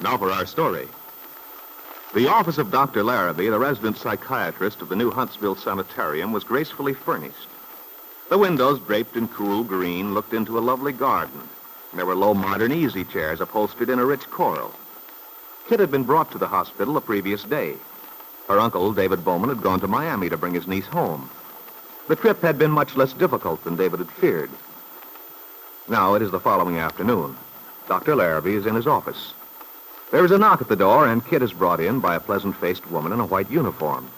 Now for our story. The office of Dr. Laraby, the resident psychiatrist of the new Huntsville Sanitarium, was gracefully furnished. The windows, draped in cool green, looked into a lovely garden. There were low modern easy chairs upholstered in a rich coral. Kitt had been brought to the hospital the previous day. Her uncle, David Bowman, had gone to Miami to bring his niece home. The trip had been much less difficult than David had feared. Now it is the following afternoon. Dr. Laraby is in his office. There is a knock at the door, and Kitt is brought in by a pleasant-faced woman in a white uniform.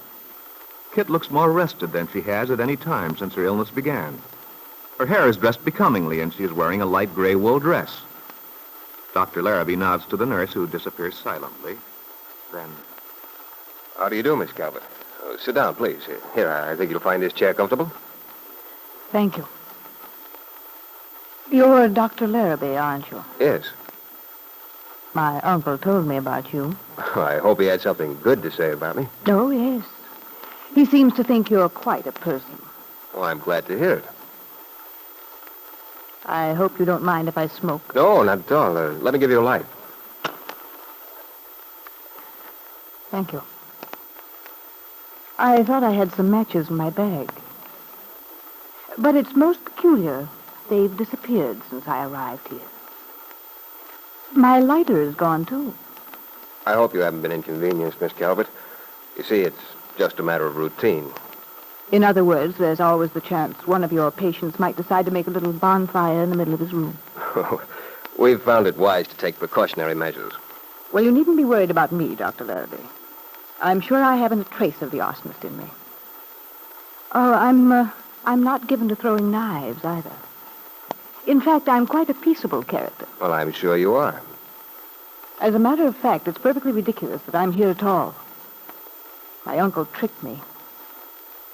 Kitt looks more rested than she has at any time since her illness began. Her hair is dressed becomingly, and she is wearing a light gray wool dress. Dr. Laraby nods to the nurse, who disappears silently. Then... How do you do, Miss Calvert? Sit down, please. Here, I think you'll find this chair comfortable. Thank you. You're Dr. Laraby, aren't you? Yes. My uncle told me about you. I hope he had something good to say about me. Oh, yes. He seems to think you're quite a person. Oh, I'm glad to hear it. I hope you don't mind if I smoke. No, not at all. Let me give you a light. Thank you. I thought I had some matches in my bag. But it's most peculiar. They've disappeared since I arrived here. My lighter is gone, too. I hope you haven't been inconvenienced, Miss Calvert. You see, it's just a matter of routine. In other words, there's always the chance one of your patients might decide to make a little bonfire in the middle of his room. We've found it wise to take precautionary measures. Well, you needn't be worried about me, Dr. Laraby. I'm sure I haven't a trace of the arsonist in me. Oh, I'm not given to throwing knives, either. In fact, I'm quite a peaceable character. Well, I'm sure you are. As a matter of fact, it's perfectly ridiculous that I'm here at all. My uncle tricked me.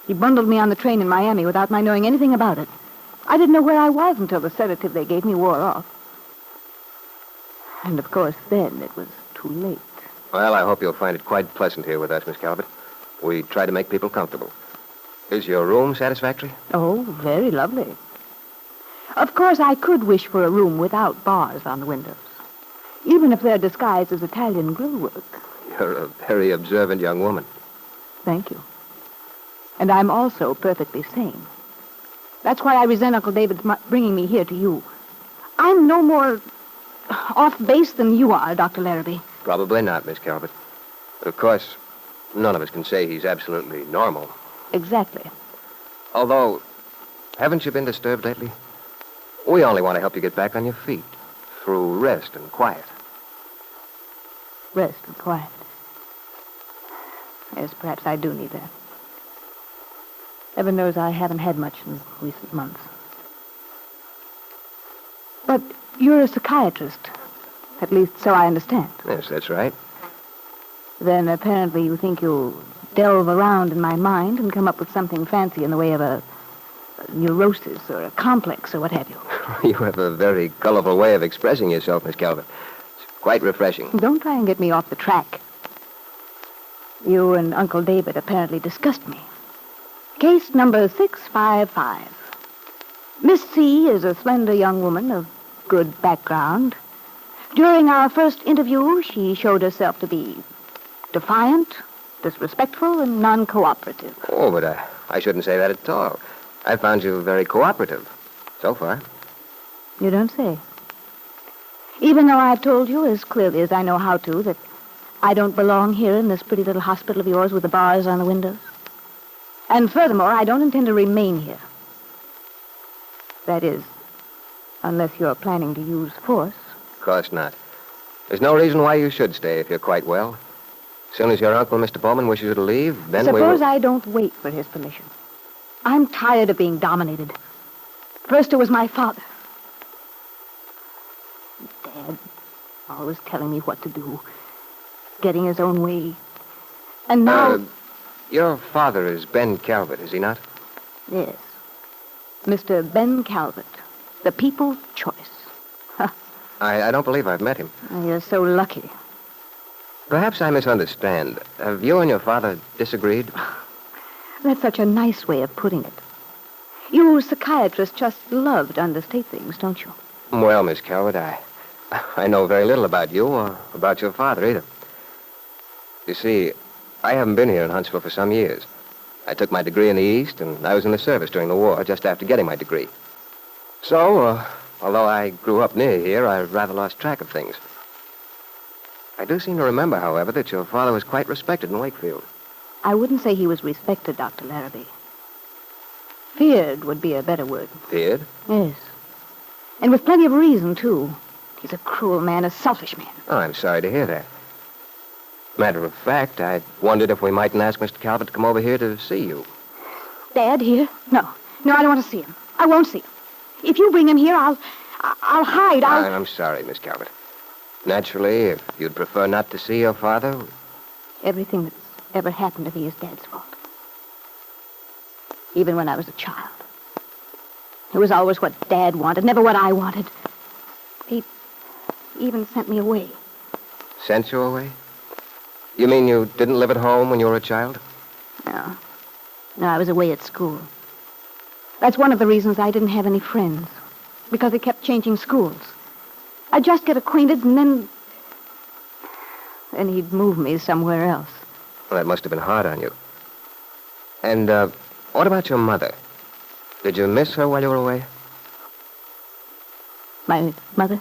He bundled me on the train in Miami without my knowing anything about it. I didn't know where I was until the sedative they gave me wore off. And, of course, then it was too late. Well, I hope you'll find it quite pleasant here with us, Miss Calvert. We try to make people comfortable. Is your room satisfactory? Oh, very lovely. Of course, I could wish for a room without bars on the windows, even if they're disguised as Italian grill work. You're a very observant young woman. Thank you. And I'm also perfectly sane. That's why I resent Uncle David's bringing me here to you. I'm no more off base than you are, Dr. Laraby. Probably not, Miss Calvert. Of course, none of us can say he's absolutely normal. Exactly. Although, haven't you been disturbed lately? We only want to help you get back on your feet through rest and quiet. Rest and quiet. Yes, perhaps I do need that. Heaven knows I haven't had much in recent months. But you're a psychiatrist. At least so I understand. Yes, that's right. Then apparently you think you'll delve around in my mind and come up with something fancy in the way of a neurosis or a complex or what have you. You have a very colorful way of expressing yourself, Miss Calvert. It's quite refreshing. Don't try and get me off the track. You and Uncle David apparently discussed me. Case number 655. Miss C is a slender young woman of good background. During our first interview, she showed herself to be defiant, disrespectful, and non-cooperative. Oh, but I shouldn't say that at all. I found you very cooperative, so far. You don't say. Even though I've told you as clearly as I know how to that I don't belong here in this pretty little hospital of yours with the bars on the windows. And furthermore, I don't intend to remain here. That is, unless you're planning to use force. Of course not. There's no reason why you should stay if you're quite well. As soon as your uncle, Mr. Bowman, wishes you to leave, then Suppose I don't wait for his permission. I'm tired of being dominated. First it was my father. Dad, always telling me what to do. Getting his own way. And now... Your father is Ben Calvert, is he not? Yes. Mr. Ben Calvert. The people's choice. I don't believe I've met him. You're so lucky. Perhaps I misunderstand. Have you and your father disagreed? That's such a nice way of putting it. You psychiatrists just love to understate things, don't you? Well, Miss Calvert, I know very little about you or about your father either. You see, I haven't been here in Huntsville for some years. I took my degree in the East, and I was in the service during the war, just after getting my degree. So, although I grew up near here, I rather lost track of things. I do seem to remember, however, that your father was quite respected in Wakefield. I wouldn't say he was respected, Dr. Laraby. Feared would be a better word. Feared? Yes. And with plenty of reason, too. He's a cruel man, a selfish man. Oh, I'm sorry to hear that. Matter of fact, I wondered if we mightn't ask Mr. Calvert to come over here to see you. Dad here? No. No, I don't want to see him. I won't see him. If you bring him here, I'll hide. I'm sorry, Miss Calvert. Naturally, if you'd prefer not to see your father... Everything that's ever happened to me is Dad's fault. Even when I was a child. It was always what Dad wanted, never what I wanted. He even sent me away. Sent you away? You mean you didn't live at home when you were a child? No. No, I was away at school. That's one of the reasons I didn't have any friends. Because they kept changing schools. I'd just get acquainted and then he'd move me somewhere else. Well, that must have been hard on you. And, what about your mother? Did you miss her while you were away? My mother?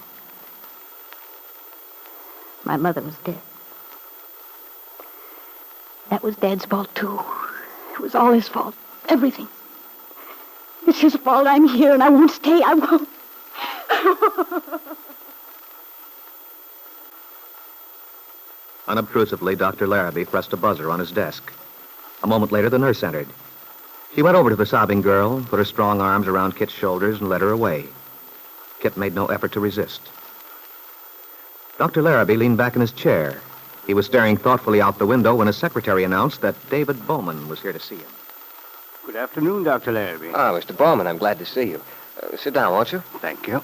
My mother was dead. That was Dad's fault, too. It was all his fault. Everything. It's his fault I'm here and I won't stay. I won't. Unobtrusively, Dr. Laraby pressed a buzzer on his desk. A moment later, the nurse entered. She went over to the sobbing girl, put her strong arms around Kitt's shoulders, and led her away. Kitt made no effort to resist. Dr. Laraby leaned back in his chair. He was staring thoughtfully out the window when his secretary announced that David Bowman was here to see him. Good afternoon, Dr. Laraby. Ah, Mr. Bowman, I'm glad to see you. Sit down, won't you? Thank you.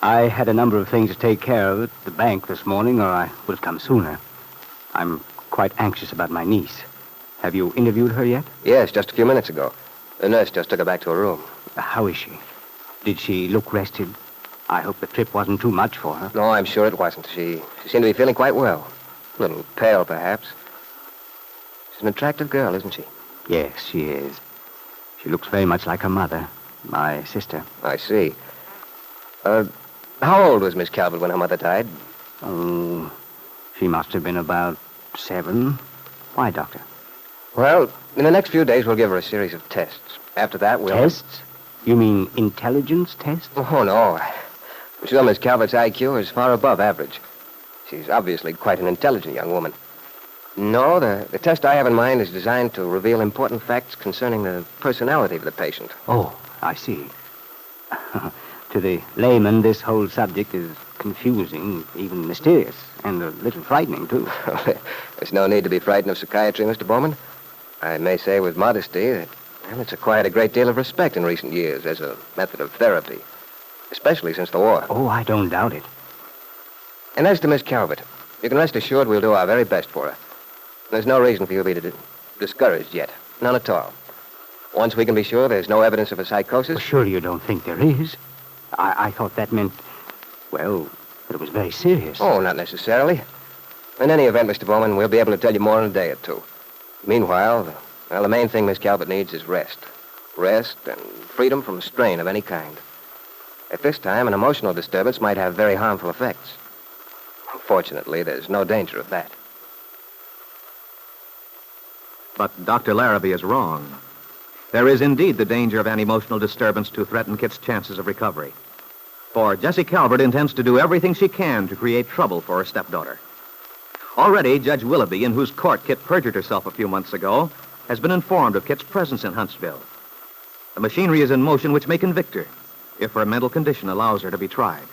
I had a number of things to take care of at the bank this morning, or I would have come sooner. I'm quite anxious about my niece. Have you interviewed her yet? Yes, just a few minutes ago. The nurse just took her back to her room. How is she? Did she look rested? I hope the trip wasn't too much for her. No, I'm sure it wasn't. She seemed to be feeling quite well. A little pale, perhaps. She's an attractive girl, isn't she? Yes, she is. She looks very much like her mother, my sister. I see. How old was Miss Calvert when her mother died? Oh, she must have been about 7. Why, Doctor? Well, in the next few days, we'll give her a series of tests. After that, we'll... Tests? You mean intelligence tests? Oh, no. I'm sure Miss Calvert's IQ is far above average. She's obviously quite an intelligent young woman. No, the test I have in mind is designed to reveal important facts concerning the personality of the patient. Oh, I see. To the layman, this whole subject is confusing, even mysterious, and a little frightening, too. There's no need to be frightened of psychiatry, Mr. Bowman. I may say with modesty that it's acquired a great deal of respect in recent years as a method of therapy, especially since the war. Oh, I don't doubt it. And as to Miss Calvert, you can rest assured we'll do our very best for her. There's no reason for you to be discouraged yet. None at all. Once we can be sure there's no evidence of a psychosis... Well, surely you don't think there is. I thought that meant, well, that it was very serious. Oh, not necessarily. In any event, Mr. Bowman, we'll be able to tell you more in a day or two. Meanwhile, the main thing Miss Calvert needs is rest. Rest and freedom from strain of any kind. At this time, an emotional disturbance might have very harmful effects. Fortunately, there's no danger of that. But Dr. Laraby is wrong. There is indeed the danger of an emotional disturbance to threaten Kitt's chances of recovery. For Jessie Calvert intends to do everything she can to create trouble for her stepdaughter. Already, Judge Willoughby, in whose court Kitt perjured herself a few months ago, has been informed of Kitt's presence in Huntsville. The machinery is in motion which may convict her if her mental condition allows her to be tried.